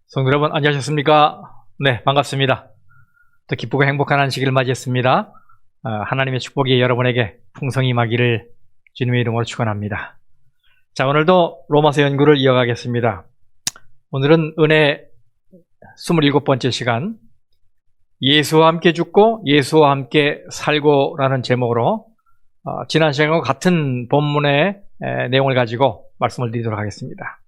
성도 여러분, 안녕하셨습니까? 네, 반갑습니다. 또 기쁘고 행복한 안식일을 맞이했습니다. 하나님의 축복이 여러분에게 풍성히 임하기를 주님의 이름으로 축원합니다. 자, 오늘도 로마서 연구를 이어가겠습니다. 오늘은 은혜 27번째 시간, 예수와 함께 죽고 예수와 함께 살고라는 제목으로 지난 시간과 같은 본문의 내용을 가지고 말씀을 드리도록 하겠습니다.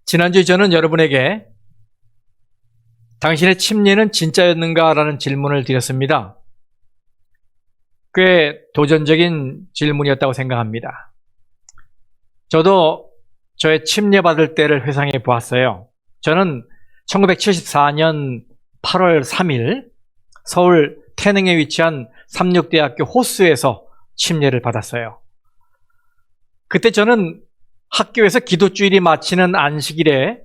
지난주에 저는 여러분에게 당신의 침례는 진짜였는가? 라는 질문을 드렸습니다. 꽤 도전적인 질문이었다고 생각합니다. 저도 저의 침례 받을 때를 회상해 보았어요. 저는 1974년 8월 3일 서울 태능에 위치한 삼육대학교 호수에서 침례를 받았어요. 그때 저는 학교에서 기도주일이 마치는 안식일에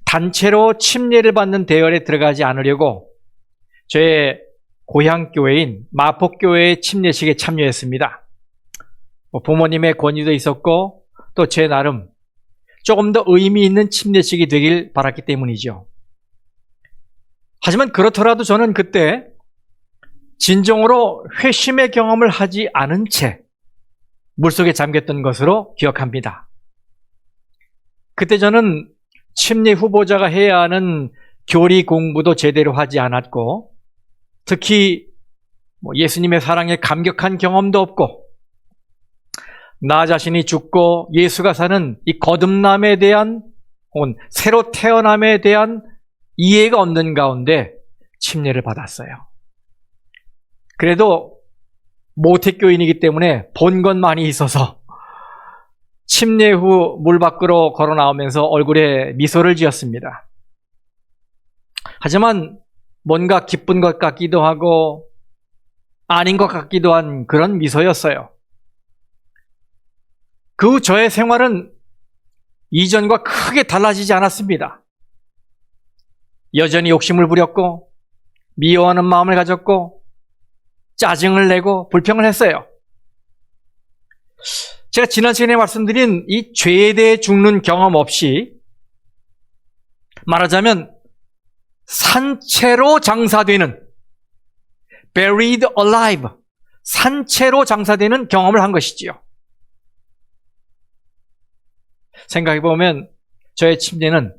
단체로 침례를 받는 대열에 들어가지 않으려고 저의 고향교회인 마포교회의 침례식에 참여했습니다. 부모님의 권유도 있었고 또 제 나름 조금 더 의미 있는 침례식이 되길 바랐기 때문이죠. 하지만 그렇더라도 저는 그때 진정으로 회심의 경험을 하지 않은 채 물속에 잠겼던 것으로 기억합니다. 그때 저는 침례 후보자가 해야 하는 교리 공부도 제대로 하지 않았고, 특히 예수님의 사랑에 감격한 경험도 없고, 나 자신이 죽고 예수가 사는 이 거듭남에 대한 혹은 새로 태어남에 대한 이해가 없는 가운데 침례를 받았어요. 그래도 모태교인이기 때문에 본 건 많이 있어서 침례 후 물 밖으로 걸어 나오면서 얼굴에 미소를 지었습니다. 하지만 뭔가 기쁜 것 같기도 하고 아닌 것 같기도 한 그런 미소였어요. 그 후 저의 생활은 이전과 크게 달라지지 않았습니다. 여전히 욕심을 부렸고 미워하는 마음을 가졌고 짜증을 내고 불평을 했어요. 제가 지난 시간에 말씀드린 이 죄에 대해 죽는 경험 없이 말하자면 산채로 장사되는 buried alive, 산채로 장사되는 경험을 한 것이지요. 생각해보면 저의 침례는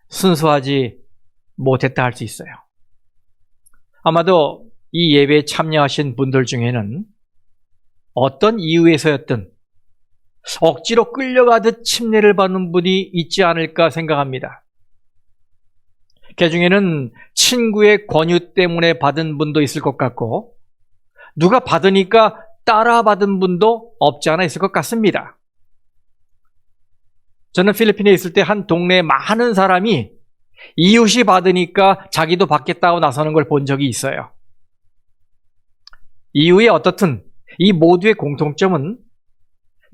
순수하지 못했다 할 수 있어요. 아마도 이 예배에 참여하신 분들 중에는 어떤 이유에서였든 억지로 끌려가듯 침례를 받는 분이 있지 않을까 생각합니다. 그 중에는 친구의 권유 때문에 받은 분도 있을 것 같고 누가 받으니까 따라 받은 분도 없지 않아 있을 것 같습니다. 저는 필리핀에 있을 때 한 동네에 많은 사람이 이웃이 받으니까 자기도 받겠다고 나서는 걸 본 적이 있어요. 이유에 어떻든 이 모두의 공통점은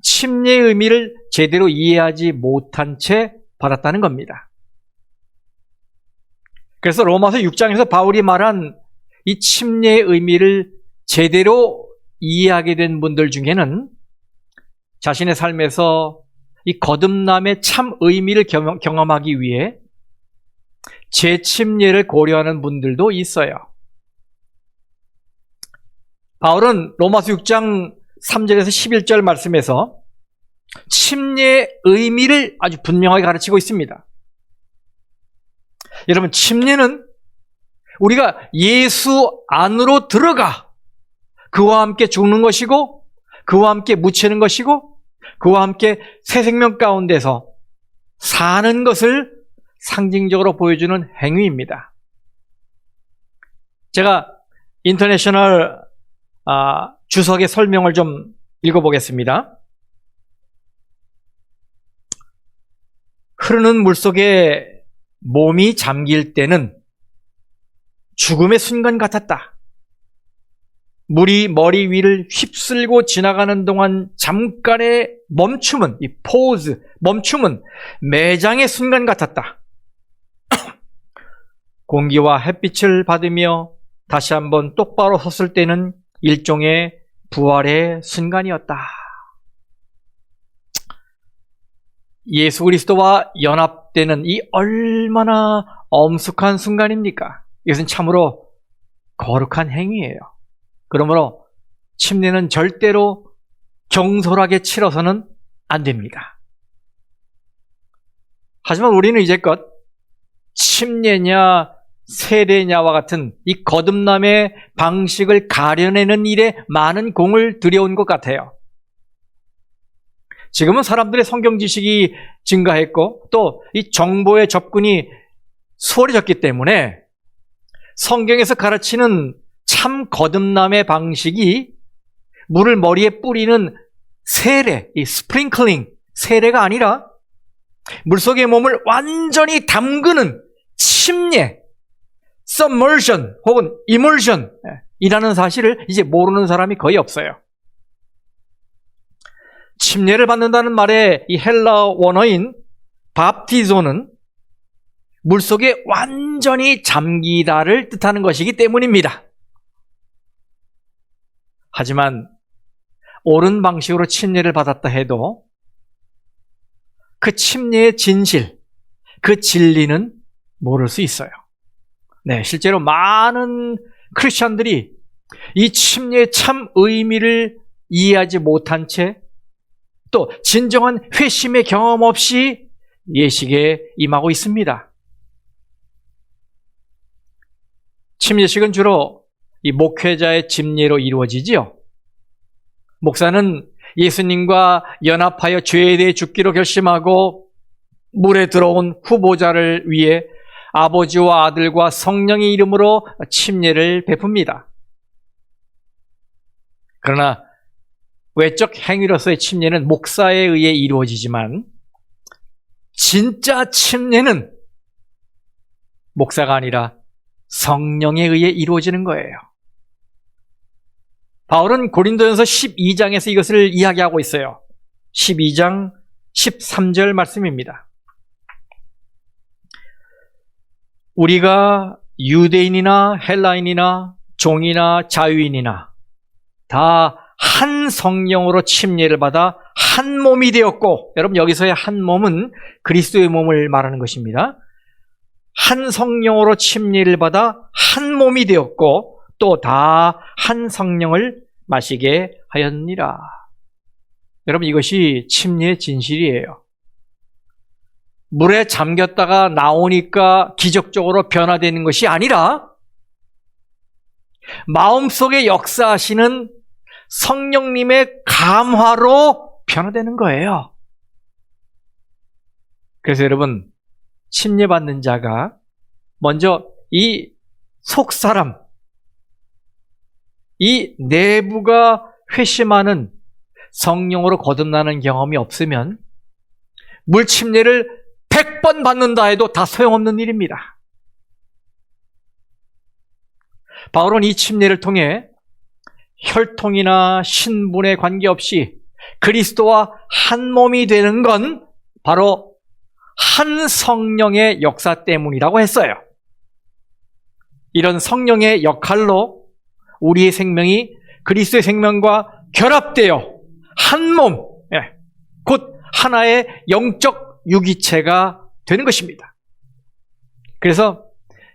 침례의 의미를 제대로 이해하지 못한 채 받았다는 겁니다. 그래서 로마서 6장에서 바울이 말한 이 침례의 의미를 제대로 이해하게 된 분들 중에는 자신의 삶에서 이 거듭남의 참 의미를 경험하기 위해 재침례를 고려하는 분들도 있어요. 바울은 로마서 6장 3절에서 11절 말씀에서 침례의 의미를 아주 분명하게 가르치고 있습니다. 여러분, 침례는 우리가 예수 안으로 들어가 그와 함께 죽는 것이고 그와 함께 묻히는 것이고 그와 함께 새 생명 가운데서 사는 것을 상징적으로 보여주는 행위입니다. 제가 인터내셔널 주석의 설명을 좀 읽어보겠습니다. 흐르는 물속에 몸이 잠길 때는 죽음의 순간 같았다. 물이 머리 위를 휩쓸고 지나가는 동안 잠깐의 멈춤은, 이 포즈, 멈춤은 매장의 순간 같았다. 공기와 햇빛을 받으며 다시 한번 똑바로 섰을 때는 일종의 부활의 순간이었다. 예수 그리스도와 연합되는 이 얼마나 엄숙한 순간입니까? 이것은 참으로 거룩한 행위예요. 그러므로 침례는 절대로 경솔하게 치러서는 안 됩니다. 하지만 우리는 이제껏 침례냐 세례냐와 같은 이 거듭남의 방식을 가려내는 일에 많은 공을 들여온 것 같아요. 지금은 사람들의 성경 지식이 증가했고 또 이 정보의 접근이 수월해졌기 때문에 성경에서 가르치는 참 거듭남의 방식이 물을 머리에 뿌리는 세례, 이 스프링클링, 세례가 아니라 물속의 몸을 완전히 담그는 침례, submersion 혹은 immersion 이라는 사실을 이제 모르는 사람이 거의 없어요. 침례를 받는다는 말의 이 헬라 원어인 밥티조는 물속에 완전히 잠기다를 뜻하는 것이기 때문입니다. 하지만 옳은 방식으로 침례를 받았다 해도 그 침례의 진실, 그 진리는 모를 수 있어요. 네, 실제로 많은 크리스천들이 이 침례의 참 의미를 이해하지 못한 채 또 진정한 회심의 경험 없이 예식에 임하고 있습니다. 침례식은 주로 이 목회자의 집례로 이루어지지요. 목사는 예수님과 연합하여 죄에 대해 죽기로 결심하고 물에 들어온 후보자를 위해 아버지와 아들과 성령의 이름으로 침례를 베풉니다. 그러나 외적 행위로서의 침례는 목사에 의해 이루어지지만 진짜 침례는 목사가 아니라 성령에 의해 이루어지는 거예요. 바울은 고린도전서 12장에서 이것을 이야기하고 있어요. 12장 13절 말씀입니다. 우리가 유대인이나 헬라인이나 종이나 자유인이나 다 한 성령으로 침례를 받아 한 몸이 되었고, 여러분 여기서의 한 몸은 그리스도의 몸을 말하는 것입니다. 한 성령으로 침례를 받아 한 몸이 되었고 또 다 한 성령을 마시게 하였느니라. 여러분 이것이 침례의 진실이에요. 물에 잠겼다가 나오니까 기적적으로 변화되는 것이 아니라 마음속에 역사하시는 성령님의 감화로 변화되는 거예요. 그래서 여러분 침례받는 자가 먼저 이 속사람, 이 내부가 회심하는 성령으로 거듭나는 경험이 없으면 물 침례를 100번 받는다 해도 다 소용없는 일입니다. 바울은 이 침례를 통해 혈통이나 신분에 관계없이 그리스도와 한 몸이 되는 건 바로 한 성령의 역사 때문이라고 했어요. 이런 성령의 역할로 우리의 생명이 그리스도의 생명과 결합되어 한 몸, 곧 하나의 영적 유기체가 되는 것입니다. 그래서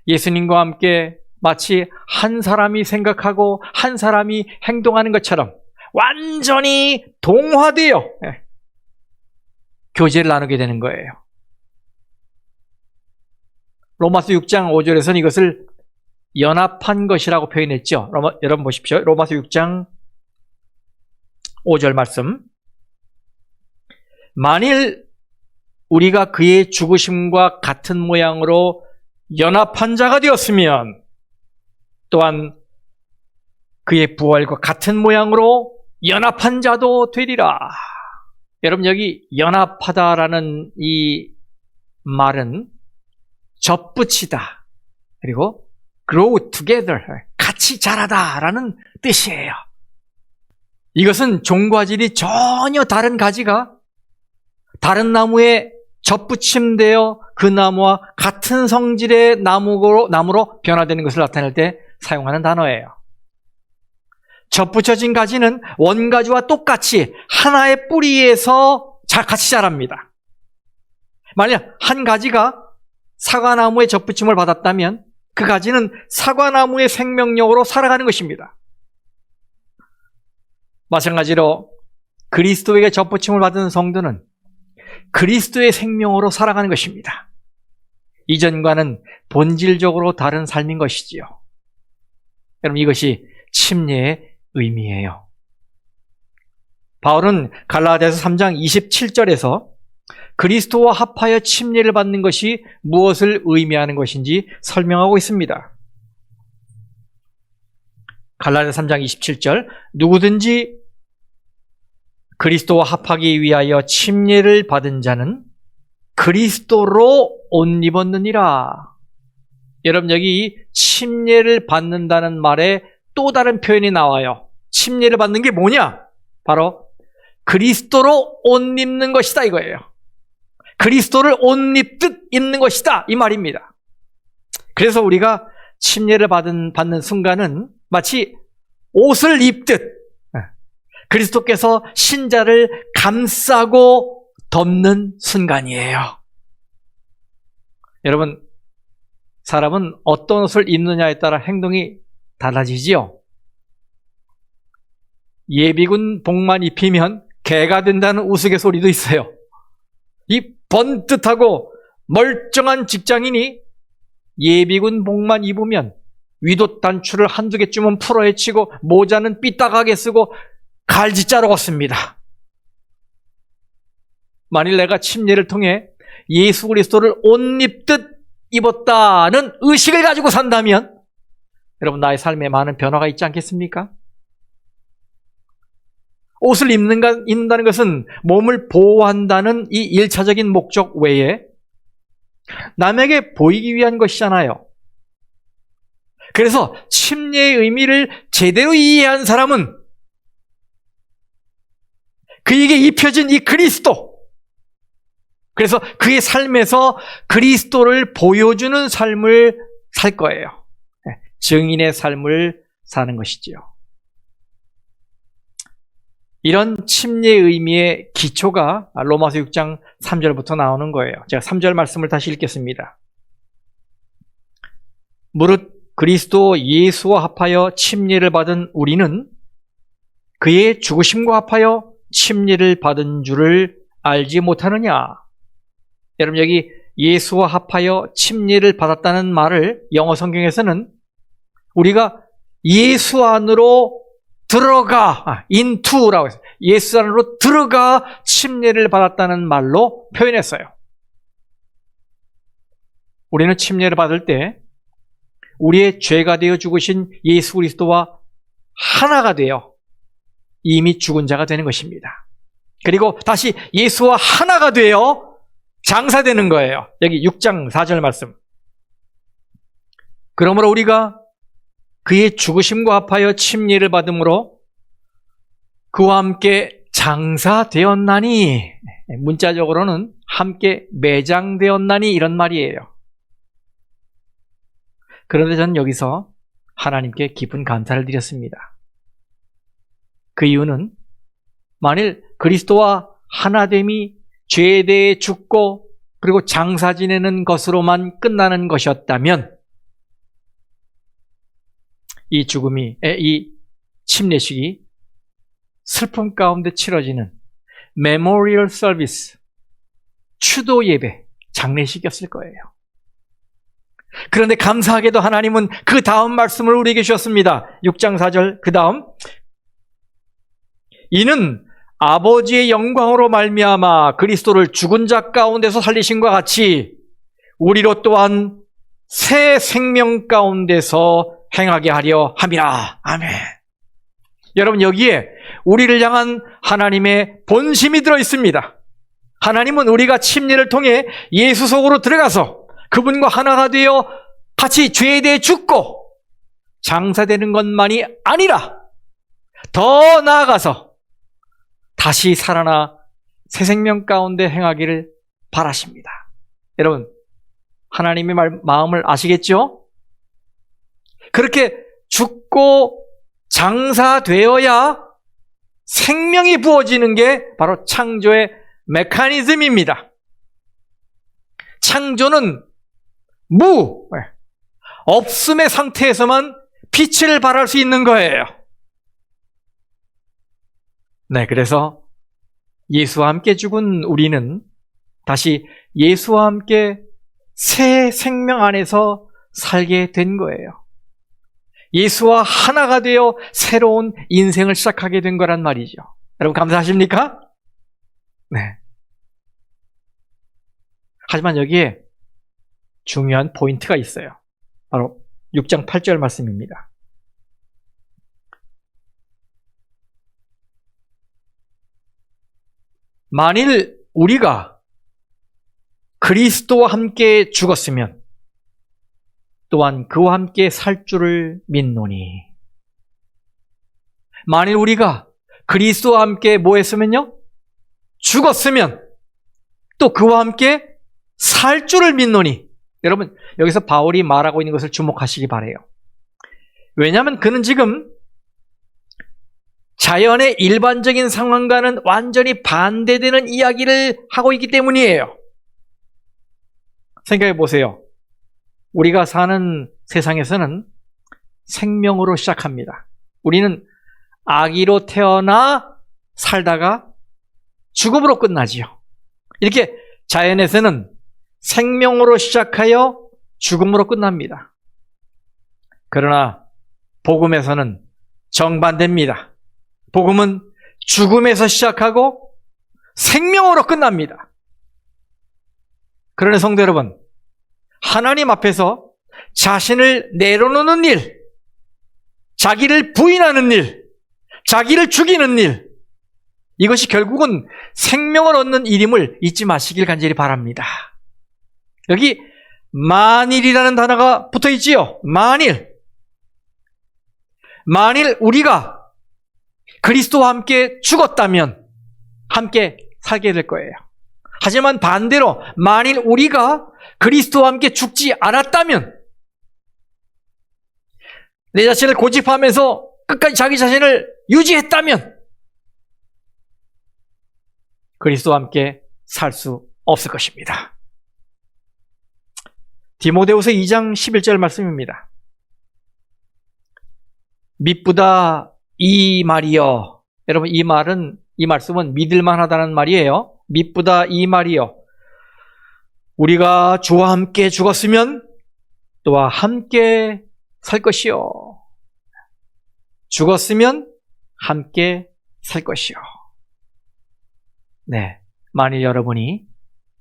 예수님과 함께 마치 한 사람이 생각하고 한 사람이 행동하는 것처럼 완전히 동화되어 교제를 나누게 되는 거예요. 로마서 6장 5절에서는 이것을 연합한 것이라고 표현했죠. 여러분 보십시오. 로마서 6장 5절 말씀. 만일 우리가 그의 죽으심과 같은 모양으로 연합한 자가 되었으면 또한 그의 부활과 같은 모양으로 연합한 자도 되리라. 여러분 여기 연합하다라는 이 말은 접붙이다 그리고 grow together, 같이 자라다라는 뜻이에요. 이것은 종과질이 전혀 다른 가지가 다른 나무에 접붙임되어 그 나무와 같은 성질의 나무로 변화되는 것을 나타낼 때 사용하는 단어예요. 접붙여진 가지는 원가지와 똑같이 하나의 뿌리에서 같이 자랍니다. 만약 한 가지가 사과나무에 접붙임을 받았다면 그 가지는 사과나무의 생명력으로 살아가는 것입니다. 마찬가지로 그리스도에게 접붙임을 받은 성도는 그리스도의 생명으로 살아가는 것입니다. 이전과는 본질적으로 다른 삶인 것이지요. 여러분, 이것이 침례의 의미예요. 바울은 갈라디아서 3장 27절에서 그리스도와 합하여 침례를 받는 것이 무엇을 의미하는 것인지 설명하고 있습니다. 갈라디아서 3장 27절, 누구든지 그리스도와 합하기 위하여 침례를 받은 자는 그리스도로 옷 입었느니라. 여러분, 여기 침례를 받는다는 말에 또 다른 표현이 나와요. 침례를 받는 게 뭐냐? 바로 그리스도로 옷 입는 것이다 이거예요. 그리스도를 옷 입듯 입는 것이다 이 말입니다. 그래서 우리가 침례를 받는 순간은 마치 옷을 입듯 그리스도께서 신자를 감싸고 덮는 순간이에요. 여러분, 사람은 어떤 옷을 입느냐에 따라 행동이 달라지지요. 예비군 복만 입히면 개가 된다는 우스갯소리도 있어요. 이 번듯하고 멀쩡한 직장인이 예비군 복만 입으면 위도 단추를 한두 개쯤은 풀어헤치고 모자는 삐딱하게 쓰고 갈지자로 걷습니다. 만일 내가 침례를 통해 예수 그리스도를 옷 입듯 입었다는 의식을 가지고 산다면 여러분, 나의 삶에 많은 변화가 있지 않겠습니까? 옷을 입는다는 것은 몸을 보호한다는 이 일차적인 목적 외에 남에게 보이기 위한 것이잖아요. 그래서 침례의 의미를 제대로 이해한 사람은 그에게 입혀진 이 그리스도, 그래서 그의 삶에서 그리스도를 보여주는 삶을 살 거예요. 증인의 삶을 사는 것이지요. 이런 침례의 의미의 기초가 로마서 6장 3절부터 나오는 거예요. 제가 3절 말씀을 다시 읽겠습니다. 무릇 그리스도 예수와 합하여 침례를 받은 우리는 그의 죽으심과 합하여 침례를 받은 줄을 알지 못하느냐. 여러분, 여기 예수와 합하여 침례를 받았다는 말을 영어 성경에서는 우리가 예수 안으로 들어가, into라고 해서 예수 안으로 들어가 침례를 받았다는 말로 표현했어요. 우리는 침례를 받을 때 우리의 죄가 되어 죽으신 예수 그리스도와 하나가 되어 이미 죽은 자가 되는 것입니다. 그리고 다시 예수와 하나가 되어 장사되는 거예요. 여기 6장 4절 말씀. 그러므로 우리가 그의 죽으심과 합하여 침례를 받음으로 그와 함께 장사되었나니, 문자적으로는 함께 매장되었나니 이런 말이에요. 그런데 저는 여기서 하나님께 깊은 감사를 드렸습니다. 그 이유는 만일 그리스도와 하나됨이 죄에 대해 죽고 그리고 장사 지내는 것으로만 끝나는 것이었다면 이 침례식이 슬픔 가운데 치러지는 메모리얼 서비스, 추도 예배, 장례식이었을 거예요. 그런데 감사하게도 하나님은 그 다음 말씀을 우리에게 주셨습니다. 6장 4절 그 다음, 이는 아버지의 영광으로 말미암아 그리스도를 죽은 자 가운데서 살리신과 같이 우리로 또한 새 생명 가운데서 행하게 하려 함이라. 아멘. 여러분, 여기에 우리를 향한 하나님의 본심이 들어 있습니다. 하나님은 우리가 침례를 통해 예수 속으로 들어가서 그분과 하나가 되어 같이 죄에 대해 죽고 장사되는 것만이 아니라 더 나아가서 다시 살아나 새 생명 가운데 행하기를 바라십니다. 여러분, 하나님의 마음을 아시겠죠? 그렇게 죽고 장사되어야 생명이 부어지는 게 바로 창조의 메커니즘입니다. 창조는 없음의 상태에서만 빛을 발할 수 있는 거예요. 네, 그래서 예수와 함께 죽은 우리는 다시 예수와 함께 새 생명 안에서 살게 된 거예요. 예수와 하나가 되어 새로운 인생을 시작하게 된 거란 말이죠. 여러분 감사하십니까? 네. 하지만 여기에 중요한 포인트가 있어요. 바로 6장 8절 말씀입니다. 만일 우리가 그리스도와 함께 죽었으면 또한 그와 함께 살 줄을 믿노니. 만일 우리가 그리스도와 함께 뭐 했으면요? 죽었으면 또 그와 함께 살 줄을 믿노니. 여러분 여기서 바울이 말하고 있는 것을 주목하시기 바라요. 왜냐하면 그는 지금 자연의 일반적인 상황과는 완전히 반대되는 이야기를 하고 있기 때문이에요. 생각해 보세요. 우리가 사는 세상에서는 생명으로 시작합니다. 우리는 아기로 태어나 살다가 죽음으로 끝나지요. 이렇게 자연에서는 생명으로 시작하여 죽음으로 끝납니다. 그러나 복음에서는 정반대입니다. 복음은 죽음에서 시작하고 생명으로 끝납니다. 그러나 성도 여러분, 하나님 앞에서 자신을 내려놓는 일, 자기를 부인하는 일, 자기를 죽이는 일, 이것이 결국은 생명을 얻는 일임을 잊지 마시길 간절히 바랍니다. 여기 만일이라는 단어가 붙어 있지요. 만일 우리가 그리스도와 함께 죽었다면 함께 살게 될 거예요. 하지만 반대로 만일 우리가 그리스도와 함께 죽지 않았다면, 내 자신을 고집하면서 끝까지 자기 자신을 유지했다면 그리스도와 함께 살 수 없을 것입니다. 디모데후서 2장 11절 말씀입니다. 미쁘다 이 말이여. 여러분 이 말씀은 믿을만하다는 말이에요. 미쁘다 이 말이여. 우리가 주와 함께 죽었으면 또한 함께 살 것이요. 죽었으면 함께 살 것이요. 네, 만일 여러분이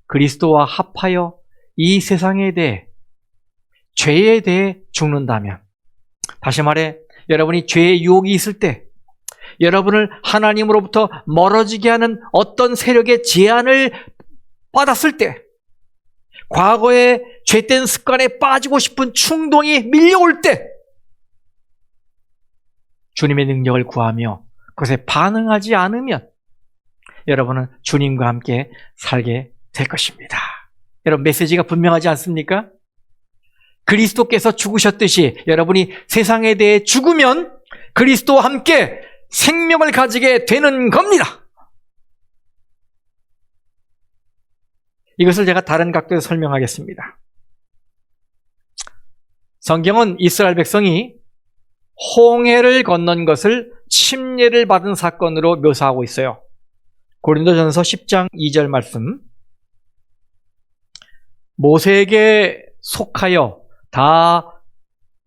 그리스도와 합하여 이 세상에 대해, 죄에 대해 죽는다면, 다시 말해 여러분이 죄의 유혹이 있을 때, 여러분을 하나님으로부터 멀어지게 하는 어떤 세력의 제한을 받았을 때, 과거의 죄된 습관에 빠지고 싶은 충동이 밀려올 때 주님의 능력을 구하며 그것에 반응하지 않으면 여러분은 주님과 함께 살게 될 것입니다. 여러분 메시지가 분명하지 않습니까? 그리스도께서 죽으셨듯이 여러분이 세상에 대해 죽으면 그리스도와 함께 생명을 가지게 되는 겁니다. 이것을 제가 다른 각도에서 설명하겠습니다. 성경은 이스라엘 백성이 홍해를 건넌 것을 침례를 받은 사건으로 묘사하고 있어요. 고린도전서 10장 2절 말씀. 모세에게 속하여 다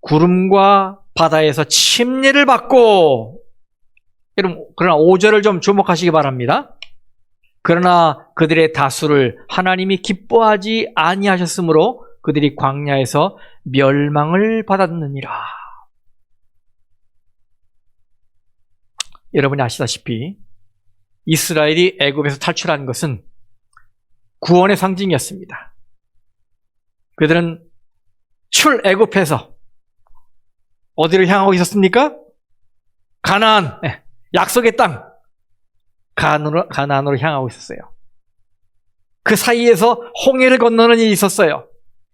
구름과 바다에서 침례를 받고, 여러분 그러나 5절을 좀 주목하시기 바랍니다. 그러나 그들의 다수를 하나님이 기뻐하지 아니하셨으므로 그들이 광야에서 멸망을 받았느니라. 여러분이 아시다시피 이스라엘이 애굽에서 탈출한 것은 구원의 상징이었습니다. 그들은 출애굽해서 어디를 향하고 있었습니까? 가나안, 약속의 땅 가나안으로 향하고 있었어요. 그 사이에서 홍해를 건너는 일이 있었어요.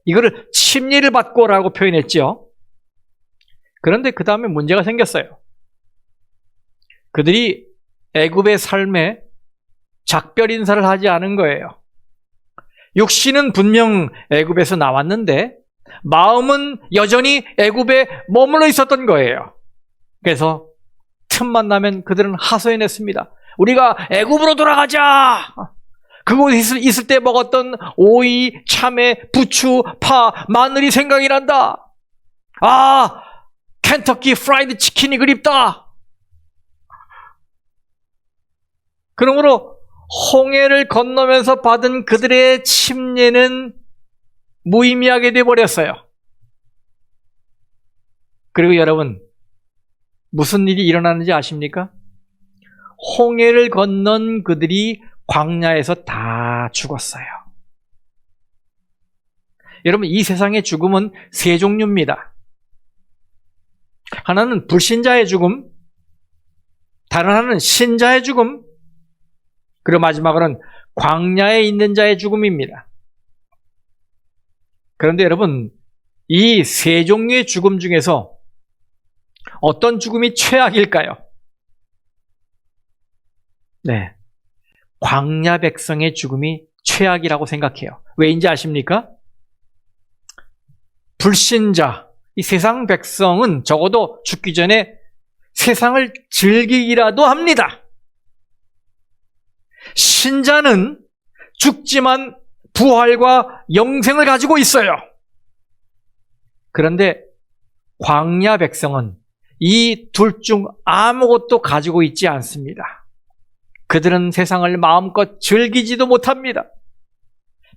이거를 침례를 받고라고 표현했죠. 그런데 그 다음에 문제가 생겼어요. 그들이 애굽의 삶에 작별 인사를 하지 않은 거예요. 육신은 분명 애굽에서 나왔는데 마음은 여전히 애굽에 머물러 있었던 거예요. 그래서 틈만 나면 그들은 하소연했습니다. 우리가 애굽으로 돌아가자. 그곳에 있을 때 먹었던 오이, 참외, 부추, 파, 마늘이 생각이 난다. 아, 켄터키 프라이드 치킨이 그립다. 그러므로 홍해를 건너면서 받은 그들의 침례는 무의미하게 되어버렸어요. 그리고 여러분, 무슨 일이 일어나는지 아십니까? 홍해를 건넌 그들이 광야에서 다 죽었어요. 여러분, 이 세상의 죽음은 세 종류입니다. 하나는 불신자의 죽음, 다른 하나는 신자의 죽음, 그리고 마지막으로는 광야에 있는 자의 죽음입니다. 그런데 여러분, 이 세 종류의 죽음 중에서 어떤 죽음이 최악일까요? 네, 광야 백성의 죽음이 최악이라고 생각해요. 왜인지 아십니까? 불신자, 이 세상 백성은 적어도 죽기 전에 세상을 즐기기라도 합니다. 신자는 죽지만 부활과 영생을 가지고 있어요. 그런데 광야 백성은 이 둘 중 아무것도 가지고 있지 않습니다. 그들은 세상을 마음껏 즐기지도 못합니다.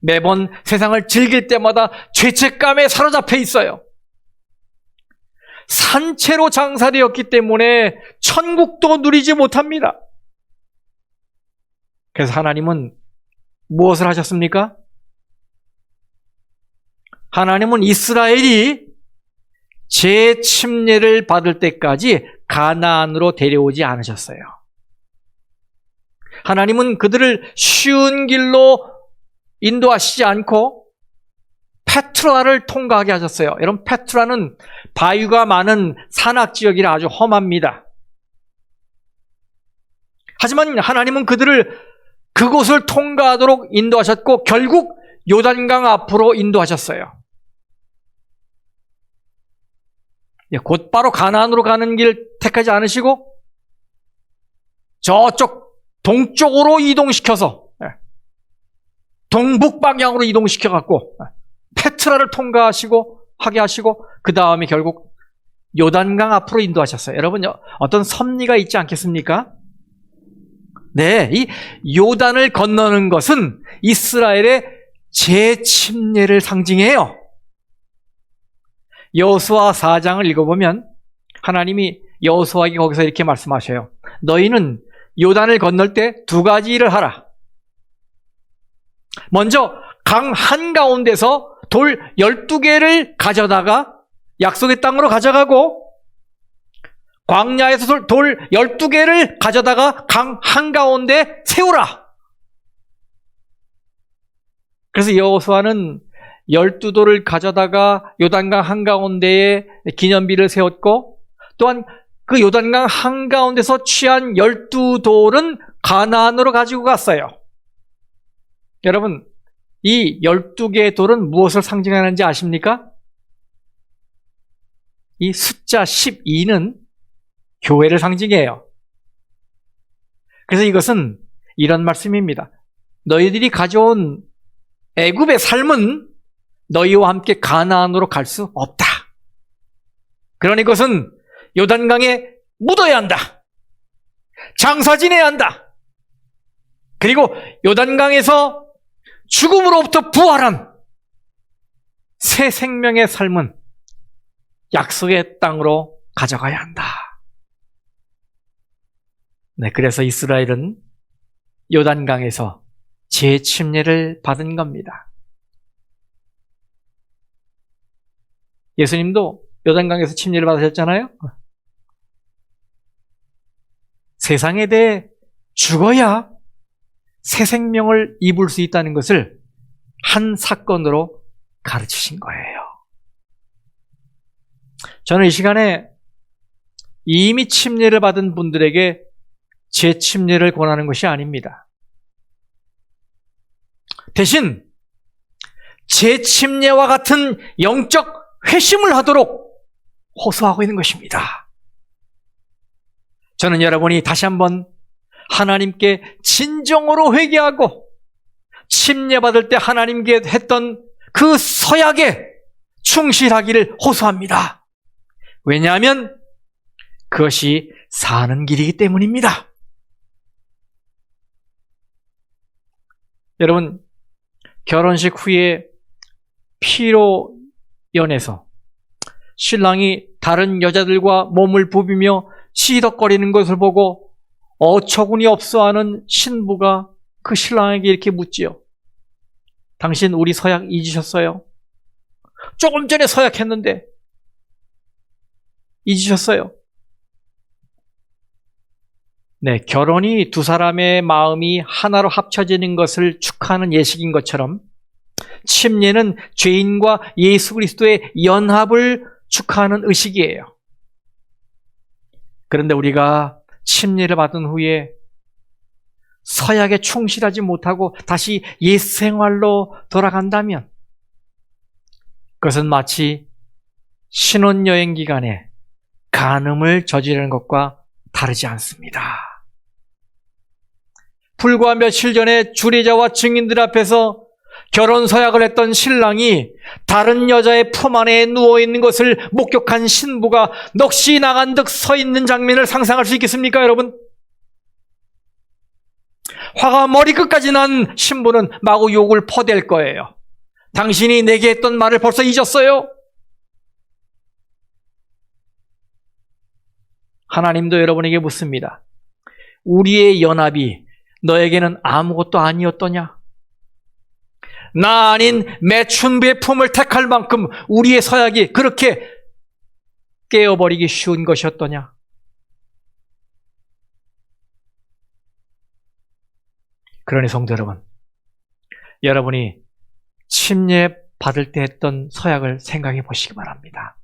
매번 세상을 즐길 때마다 죄책감에 사로잡혀 있어요. 산채로 장사되었기 때문에 천국도 누리지 못합니다. 그래서 하나님은 무엇을 하셨습니까? 하나님은 이스라엘이 재침례를 받을 때까지 가나안으로 데려오지 않으셨어요. 하나님은 그들을 쉬운 길로 인도하시지 않고 페트라를 통과하게 하셨어요. 여러분, 페트라는 바위가 많은 산악지역이라 아주 험합니다. 하지만 하나님은 그들을 그곳을 통과하도록 인도하셨고 결국 요단강 앞으로 인도하셨어요. 곧바로 가나안으로 가는 길 택하지 않으시고 저쪽 동쪽으로 이동시켜서 동북 방향으로 이동시켜갖고 페트라를 통과하시고 하게 하시고 그 다음에 결국 요단강 앞으로 인도하셨어요. 여러분, 어떤 섭리가 있지 않겠습니까? 네, 이 요단을 건너는 것은 이스라엘의 재침례를 상징해요. 여호수아 4장을 읽어보면 하나님이 여호수아에게 거기서 이렇게 말씀하셔요. 너희는 요단을 건널 때 두 가지 일을 하라. 먼저 강 한가운데서 돌 12개를 가져다가 약속의 땅으로 가져가고 광야에서 돌 12개를 가져다가 강 한가운데 세우라. 그래서 여호수아는 12돌을 가져다가 요단강 한가운데에 기념비를 세웠고 또한 그 요단강 한가운데서 취한 12돌은 가나안으로 가지고 갔어요. 여러분, 이 12개의 돌은 무엇을 상징하는지 아십니까? 이 숫자 12는 교회를 상징해요. 그래서 이것은 이런 말씀입니다. 너희들이 가져온 애굽의 삶은 너희와 함께 가나안으로 갈 수 없다. 그러니 이것은 요단강에 묻어야 한다. 장사 지내야 한다. 그리고 요단강에서 죽음으로부터 부활한 새 생명의 삶은 약속의 땅으로 가져가야 한다. 네, 그래서 이스라엘은 요단강에서 재침례를 받은 겁니다. 예수님도 요단강에서 침례를 받으셨잖아요. 세상에 대해 죽어야 새 생명을 입을 수 있다는 것을 한 사건으로 가르치신 거예요. 저는 이 시간에 이미 침례를 받은 분들에게 재침례를 권하는 것이 아닙니다. 대신 재침례와 같은 영적 회심을 하도록 호소하고 있는 것입니다. 저는 여러분이 다시 한번 하나님께 진정으로 회개하고 침례받을 때 하나님께 했던 그 서약에 충실하기를 호소합니다. 왜냐하면 그것이 사는 길이기 때문입니다. 여러분, 결혼식 후에 피로연에서 신랑이 다른 여자들과 몸을 부비며 시덕거리는 것을 보고 어처구니 없어하는 신부가 그 신랑에게 이렇게 묻지요. 당신 우리 서약 잊으셨어요? 조금 전에 서약했는데 잊으셨어요? 네, 결혼이 두 사람의 마음이 하나로 합쳐지는 것을 축하하는 예식인 것처럼 침례는 죄인과 예수 그리스도의 연합을 축하하는 의식이에요. 그런데 우리가 침례를 받은 후에 서약에 충실하지 못하고 다시 옛 생활로 돌아간다면 그것은 마치 신혼여행 기간에 간음을 저지르는 것과 다르지 않습니다. 불과 며칠 전에 주례자와 증인들 앞에서 결혼 서약을 했던 신랑이 다른 여자의 품 안에 누워있는 것을 목격한 신부가 넋이 나간 듯 서 있는 장면을 상상할 수 있겠습니까, 여러분? 화가 머리끝까지 난 신부는 마구 욕을 퍼댈 거예요. 당신이 내게 했던 말을 벌써 잊었어요? 하나님도 여러분에게 묻습니다. 우리의 연합이 너에게는 아무것도 아니었더냐? 나 아닌 매춘부의 품을 택할 만큼 우리의 서약이 그렇게 깨어버리기 쉬운 것이었더냐? 그러니 성도 여러분, 여러분이 침례 받을 때 했던 서약을 생각해 보시기 바랍니다.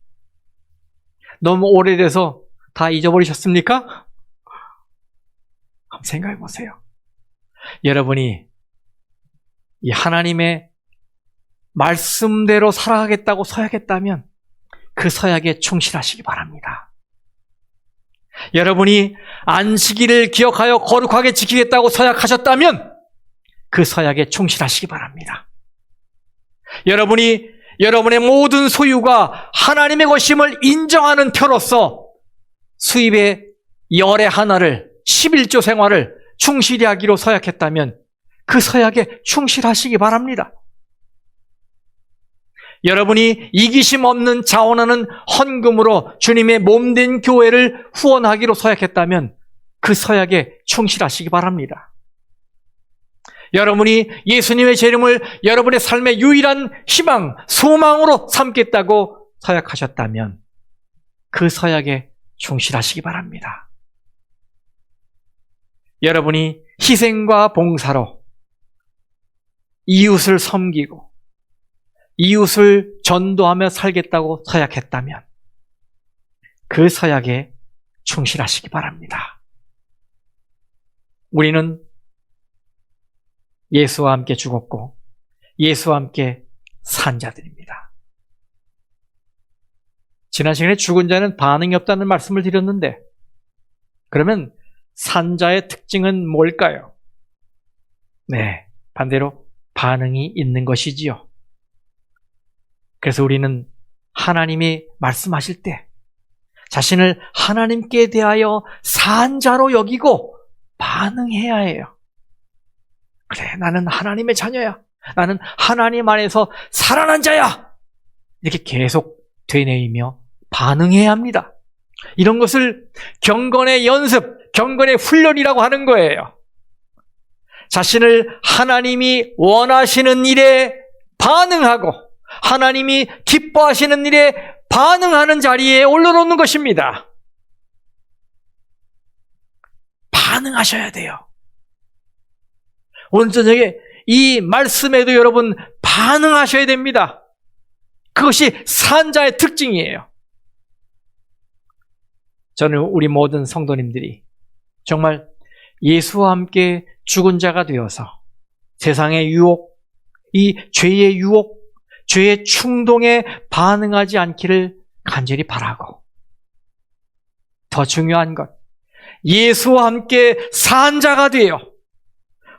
너무 오래돼서 다 잊어버리셨습니까? 한번 생각해 보세요. 여러분이 이 하나님의 말씀대로 살아가겠다고 서약했다면 그 서약에 충실하시기 바랍니다. 여러분이 안식일을 기억하여 거룩하게 지키겠다고 서약하셨다면 그 서약에 충실하시기 바랍니다. 여러분이 여러분의 모든 소유가 하나님의 것임을 인정하는 표로서 수입의 열의 하나를 11조 생활을 충실히 하기로 서약했다면 그 서약에 충실하시기 바랍니다. 여러분이 이기심 없는 자원하는 헌금으로 주님의 몸된 교회를 후원하기로 서약했다면 그 서약에 충실하시기 바랍니다. 여러분이 예수님의 재림을 여러분의 삶의 유일한 희망, 소망으로 삼겠다고 서약하셨다면 그 서약에 충실하시기 바랍니다. 여러분이 희생과 봉사로 이웃을 섬기고 이웃을 전도하며 살겠다고 서약했다면 그 서약에 충실하시기 바랍니다. 우리는 예수와 함께 죽었고 예수와 함께 산 자들입니다. 지난 시간에 죽은 자는 반응이 없다는 말씀을 드렸는데 그러면 산 자의 특징은 뭘까요? 네, 반대로 반응이 있는 것이지요. 그래서 우리는 하나님이 말씀하실 때 자신을 하나님께 대하여 산 자로 여기고 반응해야 해요. 그래, 나는 하나님의 자녀야. 나는 하나님 안에서 살아난 자야. 이렇게 계속 되뇌이며 반응해야 합니다. 이런 것을 경건의 연습, 경건의 훈련이라고 하는 거예요. 자신을 하나님이 원하시는 일에 반응하고 하나님이 기뻐하시는 일에 반응하는 자리에 올려놓는 것입니다. 반응하셔야 돼요. 오늘 저녁에 이 말씀에도 여러분 반응하셔야 됩니다. 그것이 산자의 특징이에요. 저는 우리 모든 성도님들이 정말 예수와 함께 죽은 자가 되어서 세상의 유혹, 이 죄의 유혹, 죄의 충동에 반응하지 않기를 간절히 바라고, 더 중요한 것, 예수와 함께 산 자가 되어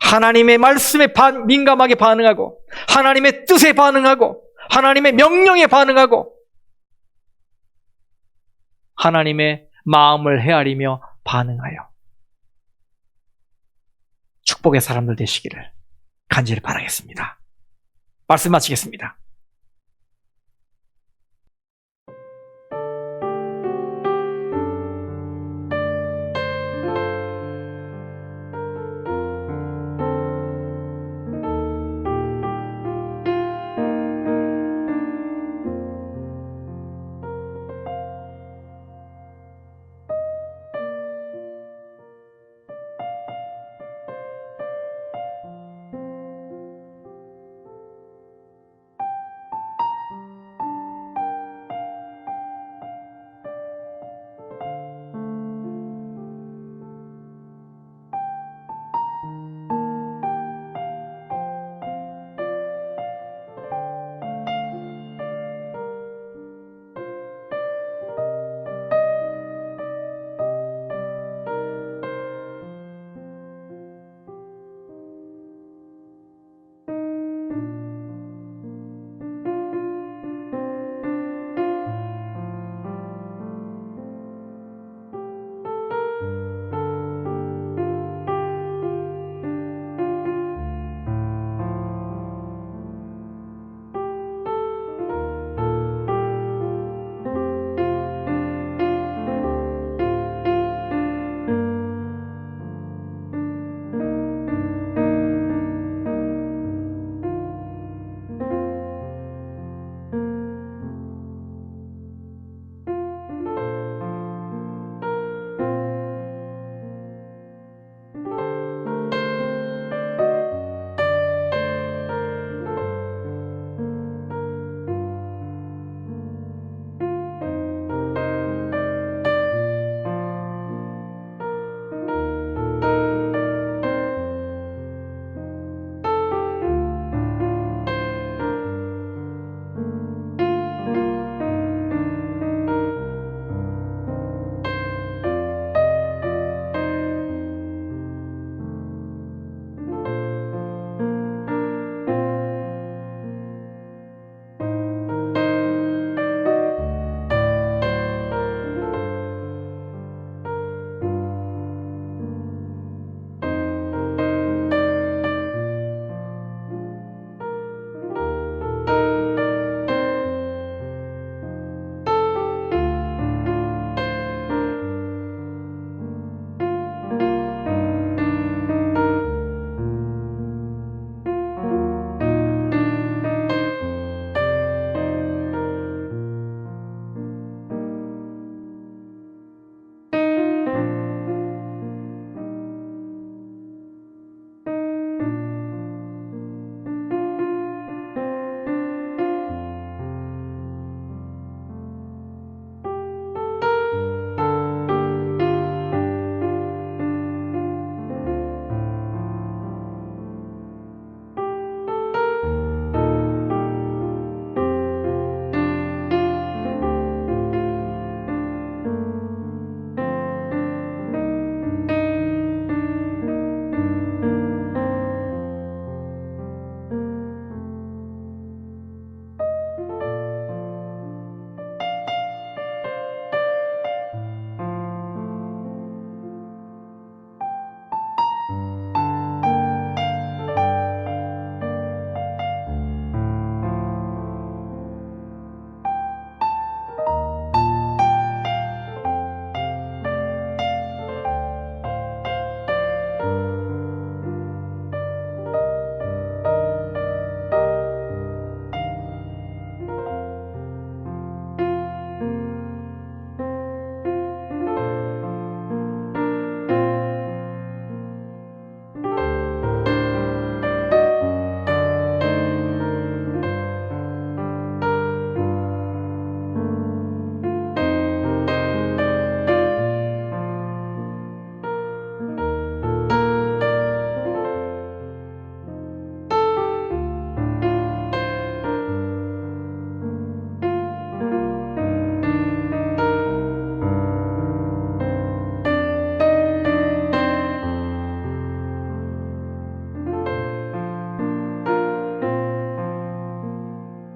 하나님의 말씀에 민감하게 반응하고, 하나님의 뜻에 반응하고, 하나님의 명령에 반응하고, 하나님의 마음을 헤아리며 반응하여 축복의 사람들 되시기를 간절히 바라겠습니다. 말씀 마치겠습니다.